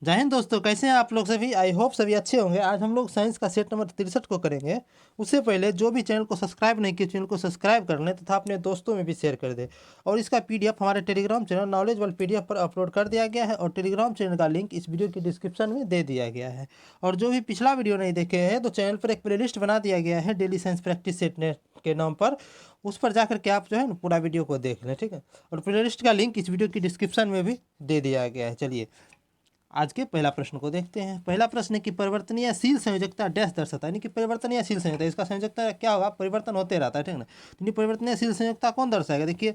जय हिंद दोस्तों, कैसे हैं आप लोग सभी। आई होप सभी अच्छे होंगे। आज हम लोग साइंस का सेट नंबर 63 को करेंगे। उससे पहले जो भी चैनल को सब्सक्राइब नहीं किए चैनल को सब्सक्राइब कर लें तथा अपने दोस्तों में भी शेयर कर दें। और इसका पीडीएफ हमारे Telegram channel knowledge world PDF पर अपलोड कर दिया गया है और टेलीग्राम चैनल का लिंक इस वीडियो की डिस्क्रिप्शन में दे दिया गया है। और जो भी पिछला वीडियो नहीं देखे हैं तो चैनल पर एक प्लेलिस्ट बना दिया गया है डेली साइंस प्रैक्टिस सेट के नाम पर। उस पर जाकर के आप जो है ना पूरा वीडियो को देख लें, ठीक है। और प्लेलिस्ट का लिंक इस वीडियो की डिस्क्रिप्शन में भी दे दिया गया है। चलिए आज के पहला प्रश्न को देखते हैं। पहला प्रश्न है कि परिवर्तनीयशील संयोजकता डैश दर्शाता है, यानी कि परिवर्तनीयशील संयोजकता, इसका संयोजकता क्या होगा, परिवर्तन होते रहता है, ठीक ना। तो परिवर्तनीयशील संयोजकता कौन दर्शाएगा। देखिए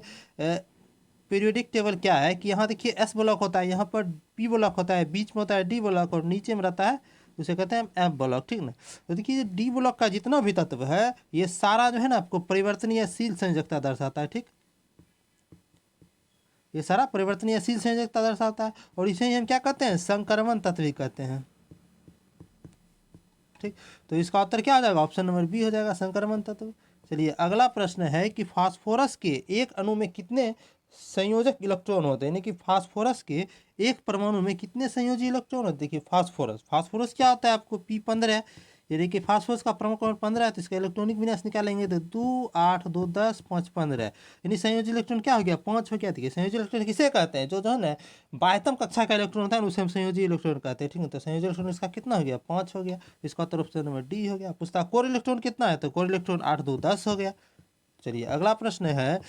पीरियोडिक टेबल क्या है कि यहाँ देखिए एस ब्लॉक होता है, यहाँ पर पी ब्लॉक होता है, बीच में होता है डी ब्लॉक और नीचे में रहता है उसे कहते हैं एफ ब्लॉक, ठीक ना। तो देखिए डी ब्लॉक का जितना भी तत्व है ये सारा जो है ना आपको परिवर्तनीयशील संयोजकता दर्शाता है, ठीक। ये सारा परिवर्तनीयशील संयोजकता दर्शाता है और इसे ही हम क्या कहते हैं, संक्रमण तत्व भी कहते हैं, ठीक। तो इसका उत्तर क्या हो जाएगा, ऑप्शन नंबर बी हो जाएगा, संक्रमण तत्व। चलिए अगला प्रश्न है कि फास्फोरस के एक अणु में कितने संयोजक इलेक्ट्रॉन होते हैं, यानी कि फास्फोरस के एक परमाणु में कितने संयोजी इलेक्ट्रॉन होते हैं। देखिए फास्फोरस क्या होता है, आपको P15, ये देखिए फास्फोरस का परमाणु क्रमांक 15 है, तो इसका इलेक्ट्रॉनिक विन्यास निकालेंगे तो 2 8 2 10 5 15, यानी संयोजी इलेक्ट्रॉन क्या हो गया, 5 हो गया। देखिए संयोजी इलेक्ट्रॉन किसे कहते हैं, जो है ना बाह्यतम कक्षा का इलेक्ट्रॉन होता है उसे हम संयोजी इलेक्ट्रॉन कहते हैं, ठीक है। तो संयोजी इलेक्ट्रॉन इसका कितना हो गया, 5 हो गया। इसका उत्तर ऑप्शन नंबर डी हो गया। पूछता कोर इलेक्ट्रॉन कितना है, तो कोर इलेक्ट्रॉन 8 2 10 हो गया। चलिए अगला प्रश्न है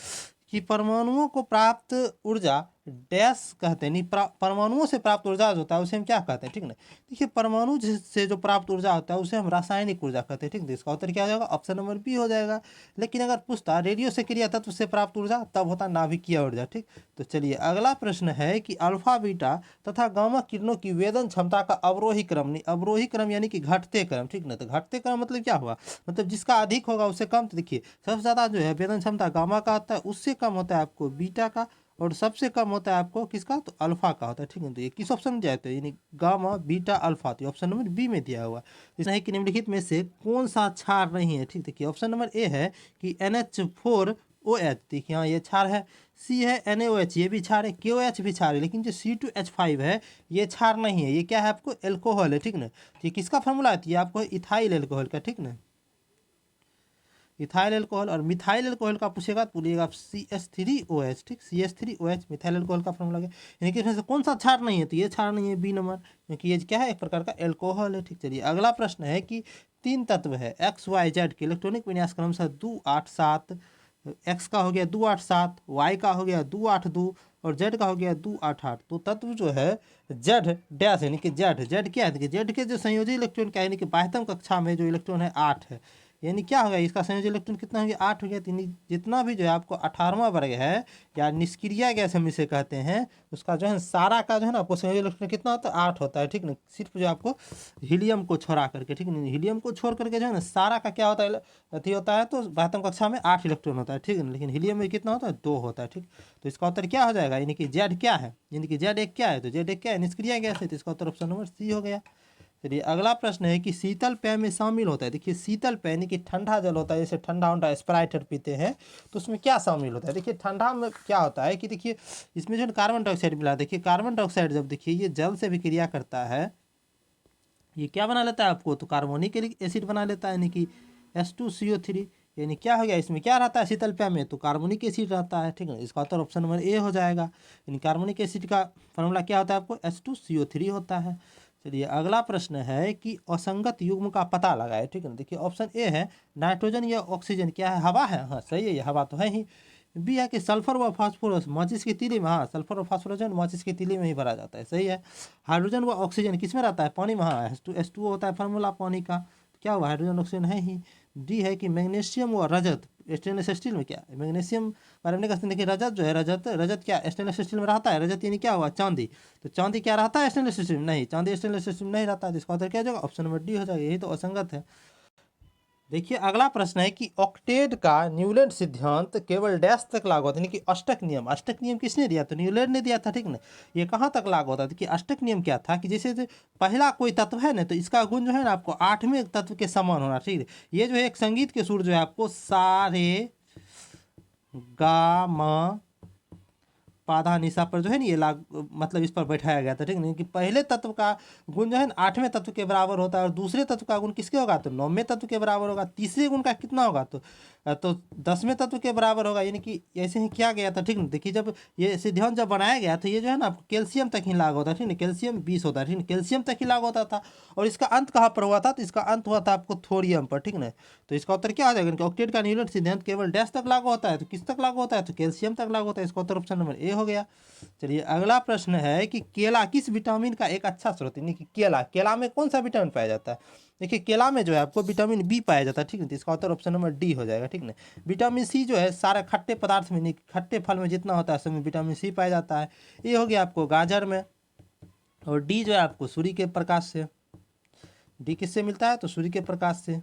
कि परमाणुओं को प्राप्त ऊर्जा डैश कहते हैं, नहीं परमाणुओं से प्राप्त ऊर्जा जो होता है उसे हम क्या कहते हैं, ठीक ना। देखिए परमाणु से जो प्राप्त ऊर्जा होता है उसे हम रासायनिक ऊर्जा कहते हैं, ठीक है। इसका उत्तर क्या हो जाएगा, ऑप्शन नंबर बी हो जाएगा। लेकिन अगर पूछता रेडियो से क्रिया तत्व से प्राप्त ऊर्जा तब होता नाभिकीय ऊर्जा, ठीक। तो चलिए अगला प्रश्न है कि अल्फा बीटा तथा गामा किरणों की वेदन क्षमता का अवरोही क्रम, नहीं अवरोही क्रम यानी कि घटते क्रम, ठीक ना। तो घटते क्रम मतलब क्या हुआ, मतलब जिसका अधिक होगा उससे कम। तो देखिए सबसे ज़्यादा जो है वेदन क्षमता गामा का होता है, उससे कम होता है आपको बीटा का, और सबसे कम होता है आपको किसका, तो अल्फा का होता है, ठीक है। तो ये किस ऑप्शन में जाते हैं, यानी गामा बीटा अल्फा, तो ऑप्शन नंबर बी में दिया हुआ है। इसमें है कि निम्नलिखित में से कौन सा क्षार नहीं है, ठीक। देखिए ऑप्शन नंबर ए है कि NH4OH, देखिए हाँ ये क्षार है। सी है NaOH, ये भी क्षार है। KOH भी क्षार है, लेकिन जो C2H5 है ये क्षार नहीं है, ये क्या है आपको एल्कोहल है, ठीक ना। तो ये किसका फॉर्मूला आती है आपको, इथाइल एल्कोहल का, ठीक ना। इथाइल अल्कोहल और मिथाइल अल्कोहल का पूछेगा तो बोलिएगा आप CH3OH, ठीक। CH3OH मिथाइल अल्कोहल का फॉर्मूला है, यानी कि इसमें से कौन सा क्षार नहीं है, तो ये क्षार नहीं है, बी नंबर, क्योंकि ये क्या है एक प्रकार का एल्कोहल है, ठीक। चलिए अगला प्रश्न है कि तीन तत्व है XYZ के इलेक्ट्रॉनिक विन्यास क्रमशः 2 8 7, एक्स का हो गया 2 8 7, वाई का हो गया 2 8 2 और जेड का हो गया 2 8 8। तो तत्व जो है जेड डैश, यानी कि जेड क्या है, देखिए जेड के जो संयोजी इलेक्ट्रॉन क्या है, यानी कि बाह्यतम कक्षा में जो इलेक्ट्रॉन है 8 है, यानी क्या होगा इसका संयोजी इलेक्ट्रॉन कितना हो गया, 8 हो गया। तो जितना भी जो है आपको 18वां वर्ग है या निष्क्रिय गैस हम इसे कहते हैं, उसका जो है सारा का जो है ना आपको संयोजी इलेक्ट्रॉन कितना होता है, 8 होता है, ठीक ना। सिर्फ जो आपको हीलियम को छोड़ा करके, ठीक है, हीलियम को छोड़ करके जो है ना सारा का क्या होता है, अति होता है, तो बाह्यतम कक्षा में 8 इलेक्ट्रॉन होता है, ठीक है। लेकिन हीलियम में कितना होता है, 2 होता है, ठीक। तो इसका उत्तर क्या हो जाएगा, यानी कि जेड क्या है, यानी कि जेड एक क्या है, तो जेड एक क्या है, निष्क्रिय गैस है, तो इसका उत्तर ऑप्शन नंबर सी हो गया। चलिए अगला प्रश्न है कि शीतल पेय में शामिल होता है। देखिए शीतल पेय यानी कि ठंडा जल होता है, जैसे ठंडा उंडा स्प्राइट पीते हैं, तो उसमें क्या शामिल होता है। देखिए ठंडा में क्या होता है कि देखिए इसमें जो कार्बन डाइऑक्साइड मिला, देखिए कार्बन डाइऑक्साइड जब देखिए ये जल से भी क्रिया करता है, ये क्या बना लेता है आपको, तो कार्बोनिक एसिड बना लेता है, यानी कि H2CO3, यानी क्या हो गया इसमें क्या रहता है शीतल पेय में, तो कार्बोनिक एसिड रहता है, ठीक है। इसका उत्तर ऑप्शन नंबर ए हो जाएगा, यानी कार्बोनिक एसिड का फॉर्मूला क्या होता है आपको, H2CO3 होता है। चलिए अगला प्रश्न है कि असंगत युग्म का पता लगाए, ठीक है। देखिए ऑप्शन ए है नाइट्रोजन या ऑक्सीजन, क्या है, हवा है, हाँ सही है, ये हवा तो है ही। बी है कि सल्फर व फास्फोरस माचिस की तीली में, हाँ सल्फर और फास्फोरस माचिस की तीली में ही भरा जाता है, सही है। हाइड्रोजन व ऑक्सीजन किस में रहता है, पानी में, हाँ H2 होता है फार्मूला पानी का, तो क्या हुआ हाइड्रोजन ऑक्सीजन है ही। डी है कि मैग्नीशियम व रजत स्टेनलेस स्टील में, क्या मैग्नीशियम बारे में कहते हैं, देखिए रजत जो है, रजत क्या स्टेनलेस स्टील में रहता है, रजत यानी क्या हुआ चांदी, तो चांदी क्या रहता है स्टेनलेस स्टील में, नहीं चांदी स्टेनलेस स्टील में नहीं रहता है, जिसका उत्तर क्या हो जाएगा, ऑप्शन नंबर डी हो जाएगा, यही तो असंगत है। देखिए अगला प्रश्न है कि ऑक्टेट का न्यूलैंड सिद्धांत केवल डैश तक लागू होता है, यानी कि अष्टक नियम किसने दिया, तो न्यूलैंड ने दिया था, ठीक ना। ये कहाँ तक लागू होता है, देखिए अष्टक नियम क्या था कि जैसे जो पहला कोई तत्व है ना, तो इसका गुण जो है ना आपको 8वें तत्व के समान होना, ठीक है। ये जो है एक संगीत के सुर जो है आपको सा रे गा मा पाधा निशा पर जो है ना ये मतलब इस पर बैठाया गया था, ठीक है। कि पहले तत्व का गुण जो है ना 8वें तत्व के बराबर होता है और दूसरे तत्व का गुण किसके होगा तो 9वें तत्व के बराबर होगा। तीसरे गुण का कितना होगा तो 10वें तत्व के बराबर होगा। यानी कि ऐसे ही किया गया था, ठीक है। देखिए जब ये सिद्धांत जब बनाया गया था ये जो है ना आपको कैल्शियम तक ही लागू होता है, ठीक है। कैल्शियम 20 होता है, ठीक है। कैल्शियम तक ही लागू होता था और इसका अंत कहाँ पर हुआ था तो इसका अंत हुआ था आपको थोरियम पर, ठीक है। तो इसका उत्तर क्या हो जाएगा कि ऑक्टेट का न्यूटन सिद्धांत केवल डैश तक लागू होता है, तो किस तक लागू होता है तो कैल्शियम तक लागू होता है। इसका उत्तर ऑप्शन नंबर ए हो गया। चलिए अगला प्रश्न है कि केला किस विटामिन का एक अच्छा स्रोत है। कि केला में कौन सा विटामिन पाया जाता है। देखिए केला में जो है आपको विटामिन बी पाया जाता है, ठीक है। तो इसका उत्तर ऑप्शन नंबर डी हो जाएगा, ठीक है। विटामिन सी जो है सारे खट्टे पदार्थ में, खट्टे फल में जितना होता है सब में विटामिन सी पाया जाता है। ये हो गया आपको गाजर में। और डी जो है आपको सूर्य के प्रकाश से। डी किससे मिलता है तो सूर्य के प्रकाश से,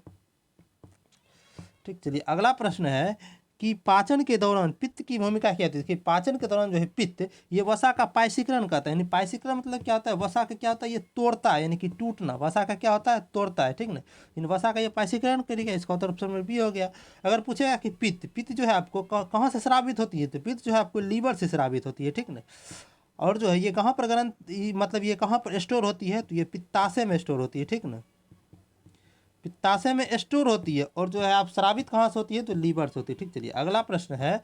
ठीक। चलिए अगला प्रश्न है कि पाचन के दौरान पित्त की भूमिका क्या होती है। देखिए पाचन के दौरान जो है पित्त ये वसा का पायसीकरण करता है। यानी पायसीकरण मतलब क्या होता है, वसा का क्या होता है ये तोड़ता है, यानी कि टूटना। वसा का क्या होता है तोड़ता है, ठीक ना। इन वसा का ये पायसीकरण करेगा। इसका उत्तर ऑप्शन में बी हो गया। अगर पूछेगा कि पित्त जो है आपको कहाँ से स्रावित होती है तो पित्त जो है आपको लीवर से स्रावित होती है, ठीक ना। और जो है ये कहाँ पर मतलब ये कहाँ पर स्टोर होती है तो ये पित्ताशय में स्टोर होती है, ठीक ना। पित्ताशय में स्टोर होती है और जो है आप स्रावित कहाँ से होती है तो लीवर से होती है, ठीक। चलिए अगला प्रश्न है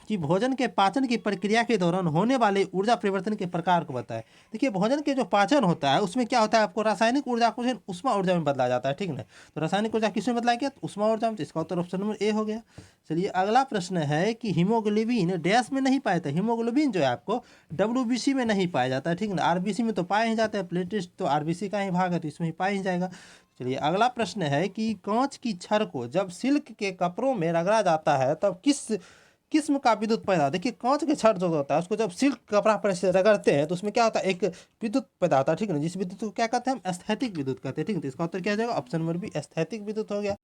कि भोजन के पाचन की प्रक्रिया के दौरान होने वाले ऊर्जा परिवर्तन के प्रकार को बताएं। देखिए भोजन के जो पाचन होता है उसमें क्या होता है आपको रासायनिक ऊर्जा को उष्मा ऊर्जा में बदला जाता है, ठीक ना। तो रासायनिक ऊर्जा किस में बदला गया तो उष्मा ऊर्जा में। तो इसका उत्तर ऑप्शन नंबर ए हो गया। चलिए अगला प्रश्न है कि हीमोग्लोबिन डैश में नहीं पाया था। हीमोग्लोबिन जो है आपको डब्ल्यूबीसी में नहीं पाया जाता है, ठीक ना। आरबीसी में तो पाए ही जाते हैं, प्लेटलेट्स तो आरबीसी का ही भाग है तो इसमें ही पाया ही जाएगा। चलिए अगला प्रश्न है कि कांच की छड़ को जब सिल्क के कपड़ों में रगड़ा जाता है तब किस किस्म का विद्युत पैदा। देखिए कांच के छड़ जो होता है उसको जब सिल्क कपड़ा पर से रगड़ते हैं तो उसमें क्या होता है एक विद्युत पैदा होता है, ठीक है ना। जिस विद्युत को क्या कहते हैं हम एस्थेटिक विद्युत कहते हैं, ठीक है। तो इसका उत्तर क्या हो जाएगा ऑप्शन नंबर बी एस्थेटिक विद्युत हो गया।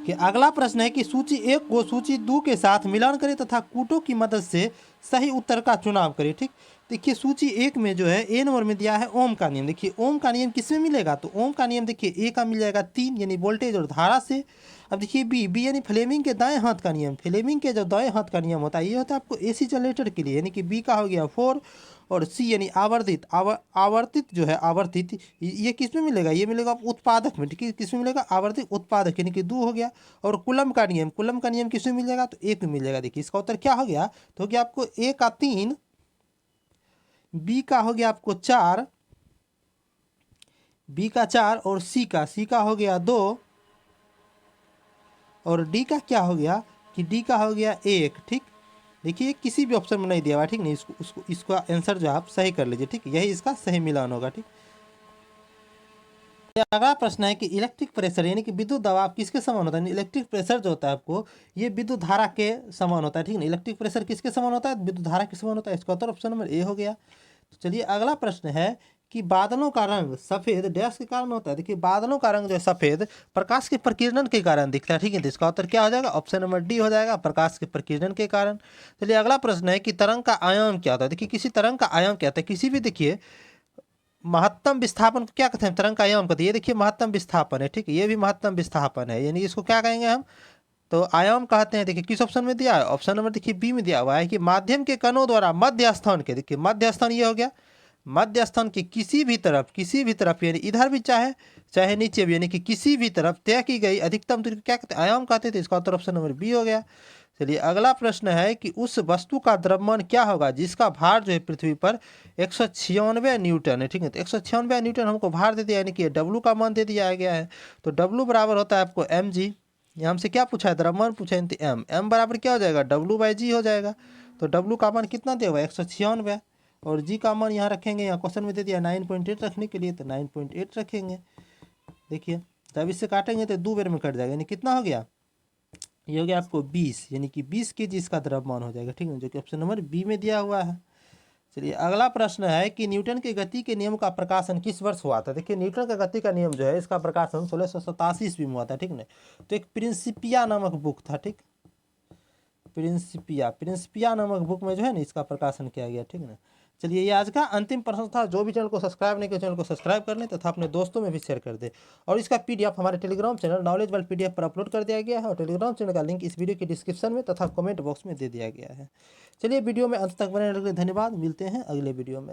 कि अगला प्रश्न है कि सूची 1 को सूची 2 के साथ मिलान करें तथा कूटों की मदद से सही उत्तर का चुनाव करें, ठीक। देखिए सूची 1 में जो है ए नंबर में दिया है ओम का नियम। देखिए ओम का नियम किसमें मिलेगा तो ओम का नियम देखिए ए का मिल जाएगा 3 यानी वोल्टेज और धारा से। अब देखिए बी यानी फ्लेमिंग के दाएं हाथ का नियम। फ्लेमिंग के जो दाएं हाथ का नियम होता है ये होता है आपको एसी जनरेटर के लिए, यानी कि बी का हो गया 4। और सी यानी आवर्तित जो है आवर्तित ये किस में मिलेगा ये मिलेगा उत्पादक में, ठीक है। किस में मिलेगा आवर्तित उत्पादक यानी कि 2 हो गया। और कूलम्ब का नियम किस में मिल जाएगा तो 1 में मिल जाएगा। देखिए इसका उत्तर क्या हो गया तो हो गया आपको ए का 3, बी का हो गया आपको 4, बी का 4 और सी का हो गया 2 और डी का क्या हो गया कि डी का हो गया 1, ठीक। देखिए किसी भी ऑप्शन में नहीं दिया हुआ, ठीक नहीं। इसका आंसर जो आप सही कर लीजिए, ठीक। यही इसका सही मिलान होगा, ठीक। अगला प्रश्न है कि इलेक्ट्रिक प्रेशर यानी कि विद्युत दबाव किसके समान होता है। इलेक्ट्रिक प्रेशर जो होता है आपको ये विद्युत धारा के समान होता है, ठीक है। इलेक्ट्रिक प्रेशर किसके समान होता है विद्युत धारा के समान होता है। इसका उत्तर ऑप्शन नंबर ए हो गया। तो चलिए अगला प्रश्न है कि बादलों का रंग सफेद डैश के कारण होता है। देखिए बादलों का रंग जो है सफेद प्रकाश के प्रकीर्णन के कारण दिखता है, ठीक है। तो इसका उत्तर क्या हो जाएगा ऑप्शन नंबर डी हो जाएगा प्रकाश के प्रकीर्णन के कारण। चलिए अगला प्रश्न है कि तरंग का आयाम क्या होता है। देखिए किसी तरंग का आयाम क्या होता है किसी भी देखिए महत्तम विस्थापन को क्या कहते हैं तरंग का आयाम कहते हैं। ये देखिए महत्तम विस्थापन है, ठीक है। ये भी महत्तम विस्थापन है यानी इसको क्या कहेंगे हम तो आयाम कहते हैं। देखिए किस ऑप्शन में दिया है ऑप्शन नंबर देखिए बी में दिया हुआ है कि माध्यम के कणों द्वारा मध्य स्थान के, देखिए मध्य स्थान ये हो गया मध्य स्थान की किसी भी तरफ यानी इधर भी चाहे चाहे नीचे भी यानी कि किसी भी तरफ तय की गई अधिकतम दूरी को क्या कहते हैं आयाम कहते थे। इसका उत्तर ऑप्शन नंबर बी हो गया। चलिए अगला प्रश्न है कि उस वस्तु का द्रव्यमान क्या होगा जिसका भार जो है पृथ्वी पर 196 न्यूटन है, ठीक है। तो 196 न्यूटन हमको भार दे दिया यानी कि डब्लू का मान दे दिया गया है। तो डब्लू बराबर होता है आपको एम जी। यहाँ हमसे क्या पूछा है द्रव्यमान पूछा है तो एम बराबर क्या हो जाएगा डब्लू बाई जी हो जाएगा। तो डब्लू का मान कितना दिया हुआ 196 और जी का मान यहाँ रखेंगे। यहाँ क्वेश्चन में दे दिया 9.8 रखने के लिए तो 9.8 रखेंगे। देखिए जब इससे काटेंगे तो 2 बार में कट जाएगा यानी कितना हो गया ये हो गया आपको 20 यानी कि 20 kg इसका द्रव्यमान हो जाएगा, ठीक है। जो कि ऑप्शन नंबर बी में दिया हुआ है। चलिए अगला प्रश्न है कि न्यूटन के गति के नियम का प्रकाशन किस वर्ष हुआ था। देखिए न्यूटन का गति का नियम जो है इसका प्रकाशन 1687 ईस्वी में हुआ था, ठीक ना। तो एक प्रिंसिपिया नामक बुक था, ठीक। प्रिंसिपिया नामक बुक में जो है ना इसका प्रकाशन किया गया, ठीक ना। चलिए ये आज का अंतिम प्रश्न था। जो भी चैनल को सब्सक्राइब नहीं किया चैनल को सब्सक्राइब कर लें तथा अपने दोस्तों में भी शेयर कर दे। और इसका पीडीएफ हमारे Telegram channel knowledge world PDF पर अपलोड कर दिया गया है और टेलीग्राम चैनल का लिंक इस वीडियो के डिस्क्रिप्शन में तथा कमेंट बॉक्स में दे दिया गया है। चलिए वीडियो में अंत तक बने रहने के लिए धन्यवाद। मिलते हैं अगले वीडियो में।